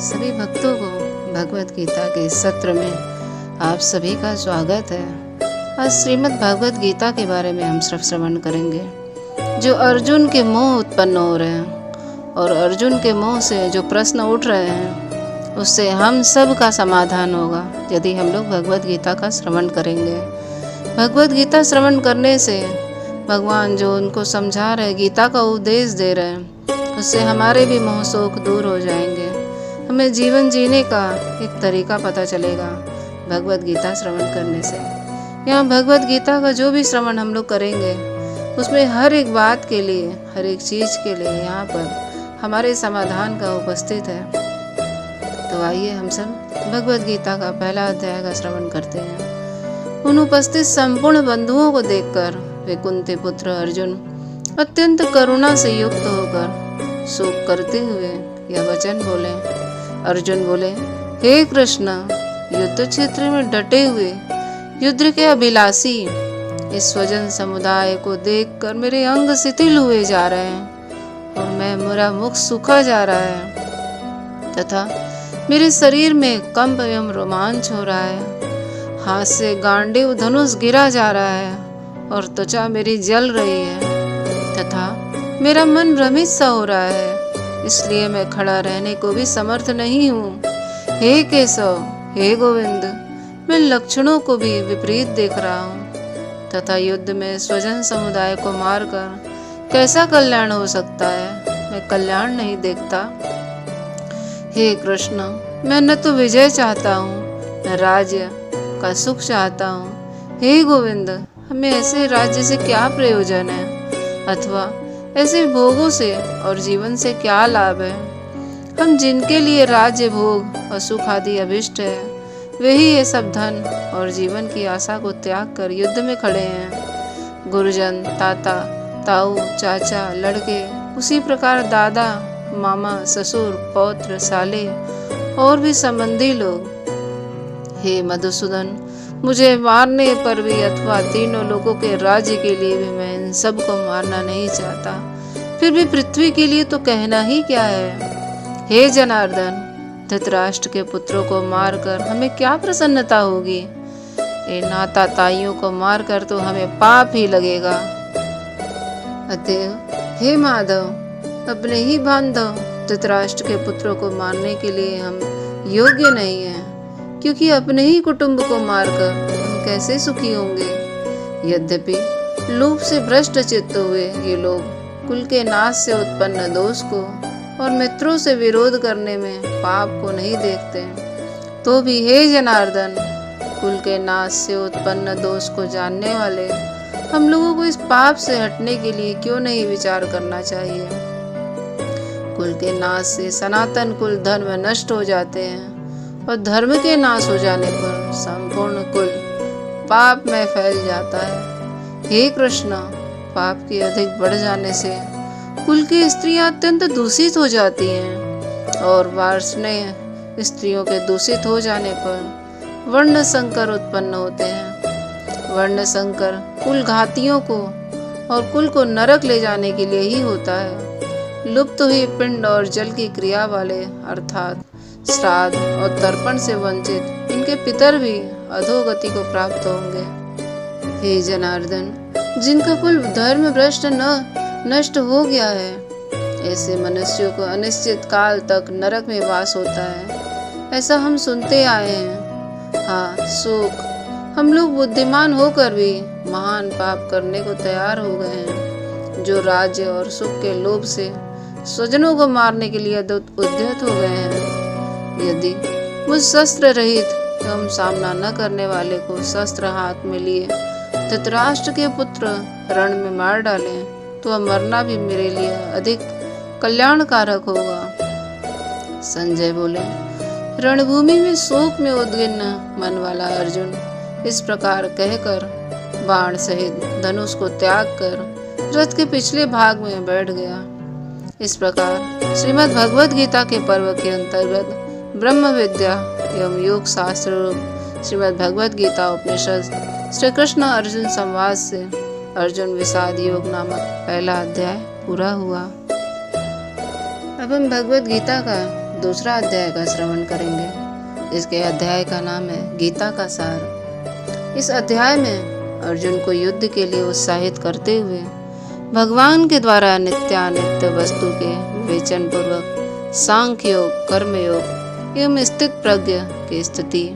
सभी भक्तों को भगवत गीता के सत्र में आप सभी का स्वागत है। आज श्रीमद् भगवत गीता के बारे में हम श्रवण करेंगे। जो अर्जुन के मोह उत्पन्न हो रहे हैं और अर्जुन के मोह से जो प्रश्न उठ रहे हैं, उससे हम सब का समाधान होगा यदि हम लोग भगवत गीता का श्रवण करेंगे। भगवत गीता श्रवण करने से भगवान जो उनको समझा रहे, गीता का उपदेश दे रहे हैं, उससे हमारे भी मोह शोक दूर हो जाएंगे। हमें जीवन जीने का एक तरीका पता चलेगा भगवत गीता श्रवण करने से। यहाँ भगवत गीता का जो भी श्रवण हम लोग करेंगे, उसमें हर एक बात के लिए, हर एक चीज़ के लिए यहाँ पर हमारे समाधान का उपस्थित है। तो आइए हम सब भगवत गीता का पहला अध्याय का श्रवण करते हैं। उन उपस्थित संपूर्ण बंधुओं को देखकर वे कुंती पुत्र अर्जुन अत्यंत करुणा से युक्त होकर शोक करते हुए यह वचन बोले। अर्जुन बोले, हे कृष्ण, युद्ध क्षेत्र में डटे हुए युद्ध के अभिलाषी इस स्वजन समुदाय को देखकर मेरे अंग शिथिल हुए जा रहे हैं और मेरा मुख सूखा जा रहा है तथा मेरे शरीर में कंप एवं रोमांच हो रहा है। हाथ से गांडीव धनुष गिरा जा रहा है और त्वचा मेरी जल रही है तथा मेरा मन भ्रमित सा हो रहा है, इसलिए मैं खड़ा रहने को भी समर्थ नहीं हूँ। हे केशव, हे गोविंद, मैं लक्षणों को भी विपरीत देख रहा हूँ तथा युद्ध में स्वजन समुदाय को मारकर कैसा कल्याण हो सकता है, मैं कल्याण नहीं देखता। हे कृष्ण, मैं न तो विजय चाहता हूँ न राज्य का सुख चाहता हूँ। हे गोविंद, हमें ऐसे राज्य से क्या प्रयोजन है अथवा ऐसे भोगों से और जीवन से क्या लाभ है। हम जिनके लिए राज्य भोग और सुख आदि अभिष्ट है, वही ये सब धन और जीवन की आशा को त्याग कर युद्ध में खड़े हैं। गुरुजन, ताता, ताऊ, चाचा, लड़के, उसी प्रकार दादा, मामा, ससुर, पौत्र, साले और भी संबंधी लोग। हे मधुसूदन, मुझे मारने पर भी अथवा तीनों लोगों के राज्य के लिए भी मैं इन सबको मारना नहीं चाहता। फिर भी पृथ्वी के लिए तो कहना ही क्या है। हे जनार्दन, धृतराष्ट्र के पुत्रों को मारकर हमें क्या प्रसन्नता होगी। इन नाता ताइयों को मारकर तो हमें पाप ही लगेगा। अतएव हे माधव, अपने ही बांधव धृतराष्ट्र के पुत्रों को मारने के लिए हम योग्य नहीं हैं, क्योंकि अपने ही कुटुंब को मारकर हम कैसे सुखी होंगे। यद्यपि लोभ से भ्रष्ट चित्त हुए ये लोग कुल के नाश से उत्पन्न दोष को और मित्रों से विरोध करने में पाप को नहीं देखते, तो भी हे जनार्दन, कुल के नाश से उत्पन्न दोष को जानने वाले हम लोगों को इस पाप से हटने के लिए क्यों नहीं विचार करना चाहिए। कुल के नाश से सनातन कुल धर्म नष्ट हो जाते हैं और धर्म के नाश हो जाने पर संपूर्ण कुल पाप में फैल जाता है। हे कृष्ण, पाप के अधिक बढ़ जाने से कुल की स्त्रियां अत्यंत दूषित हो जाती हैं और वार्ष्णेय स्त्रियों के दूषित हो जाने पर वर्ण संकर उत्पन्न होते हैं। वर्ण संकर कुल घातियों को और कुल को नरक ले जाने के लिए ही होता है। लुप्त हुई पिंड और जल की क्रिया वाले अर्थात श्राद्ध और तर्पण से वंचित इनके पितर भी अधोगति को प्राप्त होंगे। हे जनार्दन, जिनका कुल धर्म भ्रष्ट नष्ट हो गया है, ऐसे मनुष्यों को अनिश्चित काल तक नरक में वास होता है, ऐसा हम सुनते आए हैं। हाँ, शोक, हम लोग बुद्धिमान होकर भी महान पाप करने को तैयार हो गए हैं, जो राज्य और सुख के लोभ से स्वजनों को मारने के लिए उद्यत हो गए हैं। यदि मुझ शस्त्र रहित एवं सामना न करने वाले को शस्त्र हाथ में लिए धृतराष्ट्र के पुत्र रण में मार डालें, तो मरना भी मेरे लिए अधिक कल्याणकारक होगा। संजय बोले, रणभूमि में शोक में उद्विग्न मन वाला अर्जुन इस प्रकार कहकर बाण सहित धनुष को त्याग कर रथ के पिछले भाग में बैठ गया। इस प्रकार श्रीमद् भगवत गीता के पर्व के अंतर्गत ब्रह्म विद्या एवं योग शास्त्र रूप श्रीमद् भगवत गीता उपनिषद श्री कृष्ण अर्जुन संवाद से अर्जुन विषाद योग नामक पहला अध्याय पूरा हुआ। अब हम भगवत गीता का दूसरा अध्याय का श्रवण करेंगे। इसके अध्याय का नाम है गीता का सार। इस अध्याय में अर्जुन को युद्ध के लिए उत्साहित करते हुए भगवान के द्वारा नित्यानित्य वस्तु के विवेचन पूर्वक सांख्य योग, कर्म योग एवं स्थित प्रज्ञ की स्थिति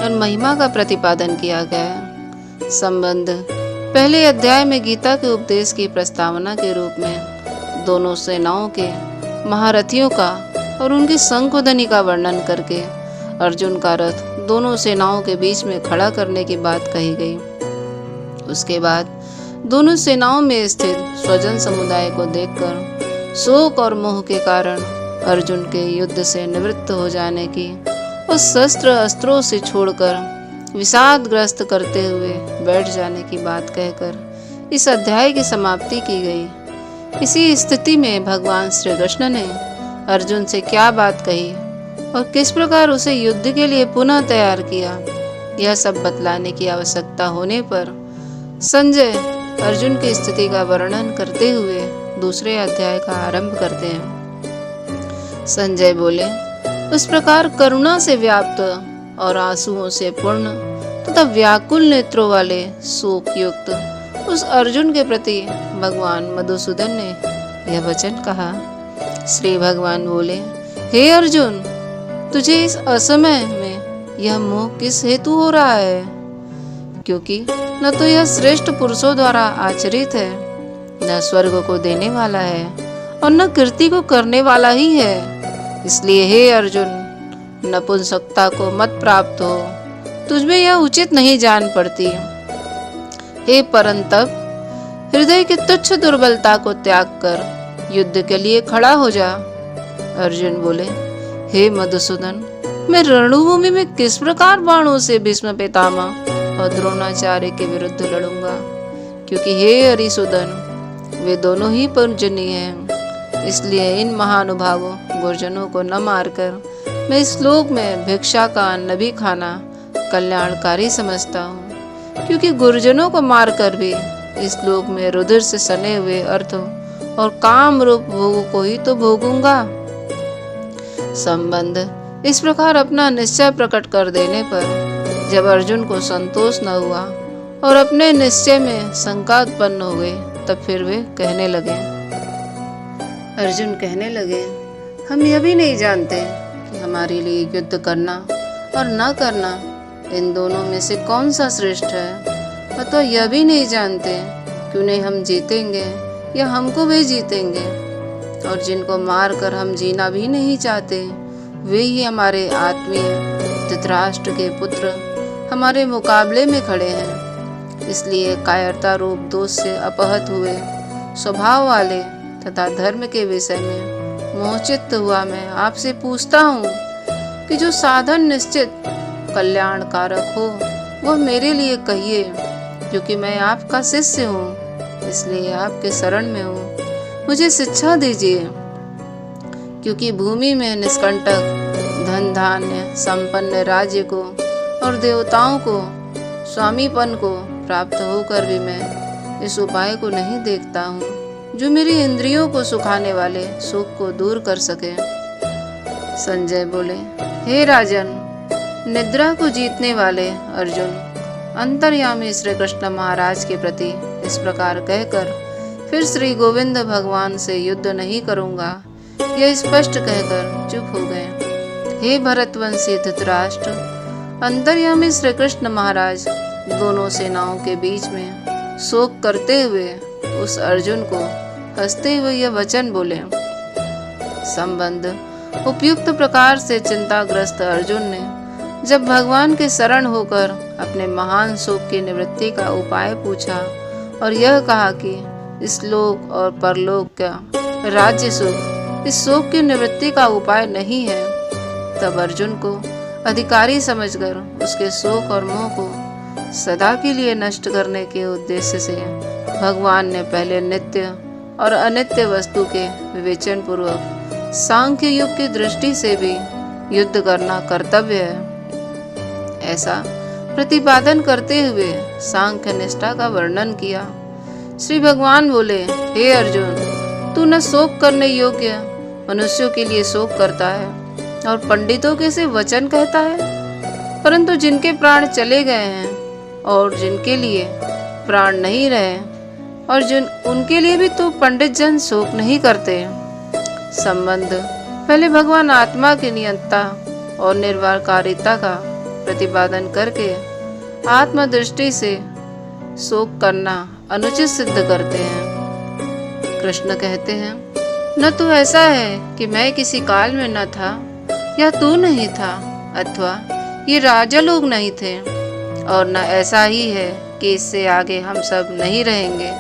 और महिमा का प्रतिपादन किया गया है। संबंध पहले अध्याय में गीता के उपदेश की प्रस्तावना के रूप में दोनों सेनाओं के महारथियों का और उनकी संकुधनी का वर्णन करके अर्जुन का रथ दोनों सेनाओं के बीच में खड़ा करने की बात कही गई। उसके बाद दोनों सेनाओं में स्थित स्वजन समुदाय को देखकर शोक और मोह के कारण अर्जुन के युद्ध से निवृत्त हो जाने की और शस्त्र अस्त्रों से छोड़कर विषादग्रस्त करते हुए बैठ जाने की बात कहकर इस अध्याय की समाप्ति की गई। इसी स्थिति में भगवान श्री कृष्ण ने अर्जुन से क्या बात कही और किस प्रकार उसे युद्ध के लिए पुनः तैयार किया, यह सब बतलाने की आवश्यकता होने पर संजय अर्जुन की स्थिति का वर्णन करते हुए दूसरे अध्याय का आरंभ करते हैं। संजय बोले, उस प्रकार करुणा से व्याप्त और आंसुओं से पूर्ण तथा व्याकुल नेत्रों वाले शोक युक्त उस अर्जुन के प्रति भगवान मधुसूदन ने यह वचन कहा। श्री भगवान बोले, हे अर्जुन, तुझे इस असमय में यह मोह किस हेतु हो रहा है? क्योंकि न तो यह श्रेष्ठ पुरुषों द्वारा आचरित है, न स्वर्ग को देने वाला है और न कीर्ति को करने वाला ही है। इसलिए हे अर्जुन, नपुंसकता को मत प्राप्त हो, तुझमें यह उचित नहीं जान पड़ती। हे परंतप, हृदय की तुच्छ दुर्बलता को त्याग कर युद्ध के लिए खड़ा हो जा। अर्जुन बोले, हे मधुसूदन, मैं रणभूमि में किस प्रकार बाणों से भीष्म पितामह और द्रोणाचार्य के विरुद्ध लड़ूंगा? क्योंकि हे हरिसूदन, वे दोनों ही पूजनीय हैं। इसलिए इन महानुभावों गुरजनों को न मारकर मैं इस श्लोक में भिक्षा का अन्न भी खाना कल्याणकारी समझता हूँ। क्योंकि गुरजनों को मारकर भी इस श्लोक में रुधिर से सने हुए अर्थों और काम रूप भोगों को ही तो भोगूंगा। संबंध इस प्रकार अपना निश्चय प्रकट कर देने पर जब अर्जुन को संतोष न हुआ और अपने निश्चय में शंका उत्पन्न हो गई, तब फिर वे कहने लगे। अर्जुन कहने लगे, हम यह भी नहीं जानते कि हमारे लिए युद्ध करना और न करना इन दोनों में से कौन सा श्रेष्ठ है। अतः यह भी नहीं जानते कि उन्हें हम जीतेंगे या हमको वे जीतेंगे। और जिनको मार कर हम जीना भी नहीं चाहते, वे ही हमारे आत्मीय धृतराष्ट्र के पुत्र हमारे मुकाबले में खड़े हैं। इसलिए कायरता रूप दोष से अपहत हुए स्वभाव वाले तथा धर्म के विषय में मोहचित्त हुआ मैं आपसे पूछता हूँ कि जो साधन निश्चित कल्याणकारक हो वह मेरे लिए कहिए, क्योंकि मैं आपका शिष्य हूँ, इसलिए आपके शरण में हूँ। मुझे शिक्षा दीजिए, क्योंकि भूमि में निष्कंटक धन धान्य संपन्न राज्य को और देवताओं को स्वामीपन को प्राप्त होकर भी मैं इस उपाय को नहीं देखता हूँ जो मेरी इंद्रियों को सुखाने वाले सुख को दूर कर सके। संजय बोले, हे राजन, निद्रा को जीतने वाले अर्जुन अंतर्यामी श्री कृष्ण महाराज के प्रति इस प्रकार कहकर फिर श्री गोविंद भगवान से युद्ध नहीं करूंगा यह स्पष्ट कहकर चुप हो गए। हे भरतवंशी धृतराष्ट्र, अंतर्यामी श्री कृष्ण महाराज दोनों सेनाओं के बीच में शोक करते हुए उस अर्जुन को हंसते हुए यह वचन बोले। संबंध उपयुक्त प्रकार से चिंताग्रस्त अर्जुन ने जब भगवान के शरण होकर अपने महान शोक की निवृत्ति का उपाय पूछा और यह कहा कि इस लोक और परलोक का राज्य सुख इस शोक की निवृत्ति का उपाय नहीं है, तब अर्जुन को अधिकारी समझकर उसके शोक और मोह को सदा के लिए नष्ट करने के उद्देश्य से भगवान ने पहले नित्य और अनित्य वस्तु के विवेचन पूर्वक सांख्य युग की दृष्टि से भी युद्ध करना कर्तव्य है ऐसा प्रतिपादन करते हुए सांख्य निष्ठा का वर्णन किया। श्री भगवान बोले, हे अर्जुन, तू न शोक करने योग्य मनुष्यों के लिए शोक करता है और पंडितों के से वचन कहता है। परंतु जिनके प्राण चले गए हैं और जिनके लिए प्राण नहीं रहे और जिन उनके लिए भी तो पंडित जन शोक नहीं करते। संबंध पहले भगवान आत्मा की नियंता और निर्वाहकारिता का प्रतिपादन करके आत्मदृष्टि से शोक करना अनुचित सिद्ध करते हैं। कृष्ण कहते हैं, न तो ऐसा है कि मैं किसी काल में न था या तू नहीं था अथवा ये राजा लोग नहीं थे, और न ऐसा ही है कि इससे आगे हम सब नहीं रहेंगे।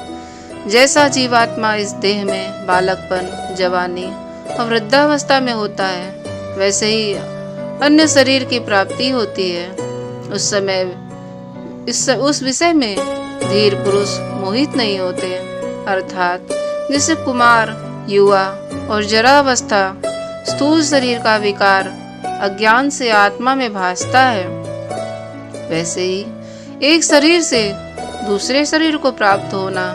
जैसा जीवात्मा इस देह में बालकपन, जवानी और वृद्धावस्था में होता है, वैसे ही अन्य शरीर की प्राप्ति होती है। उस समय उस विषय में धीर पुरुष मोहित नहीं होते, अर्थात जैसे कुमार, युवा और जरावस्था स्थूल शरीर का विकार अज्ञान से आत्मा में भासता है, वैसे ही एक शरीर से दूसरे शरीर को प्राप्त होना,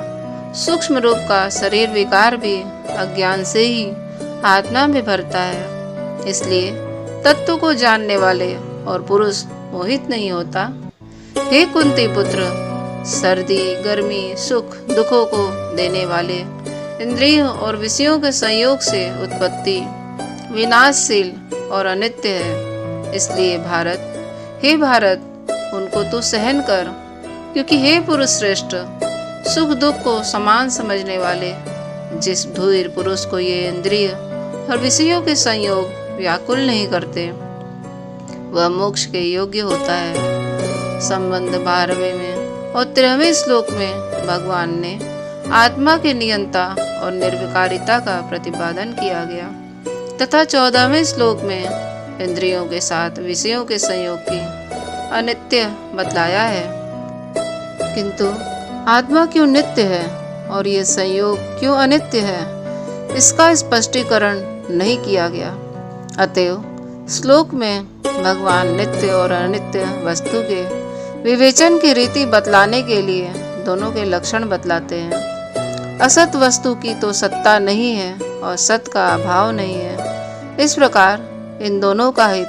सूक्ष्म रूप का शरीर विकार भी अज्ञान से ही आत्मा में भरता है। इसलिए तत्व को जानने वाले और पुरुष मोहित नहीं होता। हे कुंती पुत्र, सर्दी, गर्मी, सुख, दुखों को देने वाले इंद्रियों और विषयों के संयोग से उत्पत्ति विनाशशील और अनित्य है। इसलिए हे भारत, उनको तू सहन कर, क्योंकि हे पुरुष श्रेष्ठ, सुख दुख को समान समझने वाले जिस धीर पुरुष को ये इंद्रिय और विषयों के संयोग व्याकुल नहीं करते, वह मोक्ष के योग्य होता है। संबंध 12वें में और 13वें श्लोक में भगवान ने आत्मा के नियंता और निर्विकारिता का प्रतिपादन किया गया तथा 14वें श्लोक में इंद्रियों के साथ विषयों के संयोग की अनित्य बतलाया है। किंतु आत्मा क्यों नित्य है और ये संयोग क्यों अनित्य है, इसका स्पष्टीकरण नहीं किया गया। अतएव श्लोक में भगवान नित्य और अनित्य वस्तु के विवेचन की रीति बतलाने के लिए दोनों के लक्षण बतलाते हैं। असत वस्तु की तो सत्ता नहीं है और सत का अभाव नहीं है। इस प्रकार इन दोनों का ही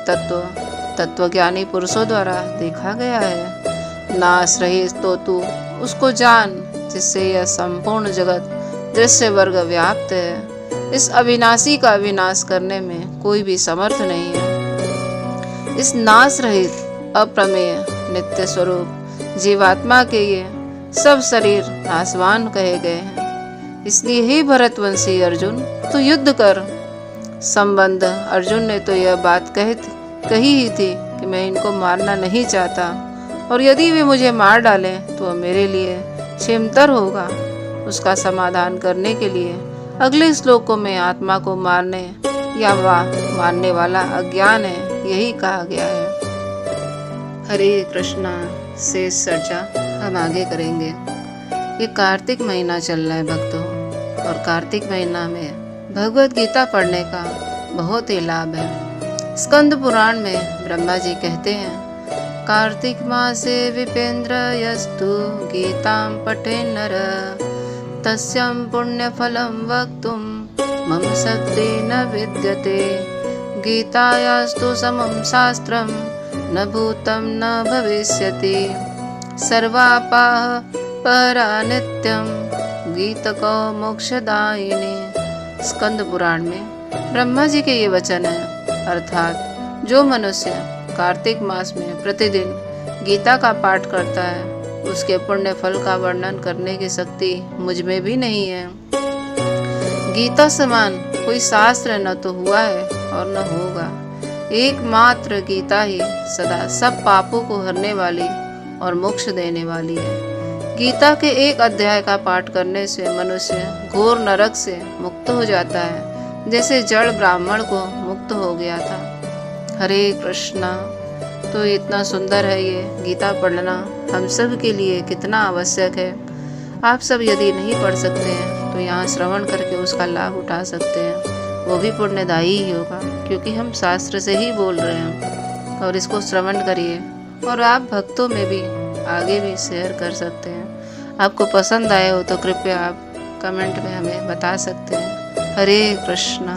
तत्वज्ञानी पुरुषों द्वारा देखा गया है। नाश रहित तो तू उसको जान, जिससे यह संपूर्ण जगत दृश्य वर्ग व्याप्त है। इस अविनाशी का विनाश करने में कोई भी समर्थ नहीं है। इस नाश रहित अप्रमेय नित्य स्वरूप जीवात्मा के ये सब शरीर नाशवान कहे गए हैं। इसलिए हे भरतवंशी अर्जुन, तू युद्ध कर। संबंध अर्जुन ने तो यह बात कही ही थी कि मैं इनको मारना नहीं चाहता, और यदि वे मुझे मार डालें तो मेरे लिए क्षेमतर होगा। उसका समाधान करने के लिए अगले श्लोकों में आत्मा को मारने या मारने वाला अज्ञान है, यही कहा गया है। हरे कृष्णा शेष चर्चा हम आगे करेंगे। ये कार्तिक महीना चल रहा है भक्तों, और कार्तिक महीना में भगवत गीता पढ़ने का बहुत ही लाभ है। स्कंद पुराण में ब्रह्मा जी कहते हैं, कार्तिक मासे विपेंद्र यस्तु गीतां पठे नर तस्यं पुण्यफलं वक्तुं मम शक्ति न विद्यते। गीतायास्तु समं शास्त्रं न भूतं न भविष्यति। सर्वापाः परा नित्यं गीतको मोक्षदायिनी। स्कंद पुराण में ब्रह्मा जी के ये वचन है, अर्थात जो मनुष्य कार्तिक मास में प्रतिदिन गीता का पाठ करता है, उसके पुण्य फल का वर्णन करने की शक्ति मुझ में भी नहीं है। गीता समान कोई शास्त्र न तो हुआ है और न होगा। एकमात्र गीता ही सदा सब पापों को हरने वाली और मोक्ष देने वाली है। गीता के एक अध्याय का पाठ करने से मनुष्य घोर नरक से मुक्त हो जाता है, जैसे जड़ ब्राह्मण को मुक्त हो गया था। हरे कृष्णा। तो इतना सुंदर है ये गीता पढ़ना, हम सब के लिए कितना आवश्यक है। आप सब यदि नहीं पढ़ सकते हैं तो यहाँ श्रवण करके उसका लाभ उठा सकते हैं, वो भी पुण्यदायी ही होगा, क्योंकि हम शास्त्र से ही बोल रहे हैं। और इसको श्रवण करिए, और आप भक्तों में भी आगे भी शेयर कर सकते हैं। आपको पसंद आए हो तो कृपया आप कमेंट में हमें बता सकते हैं। हरे कृष्णा।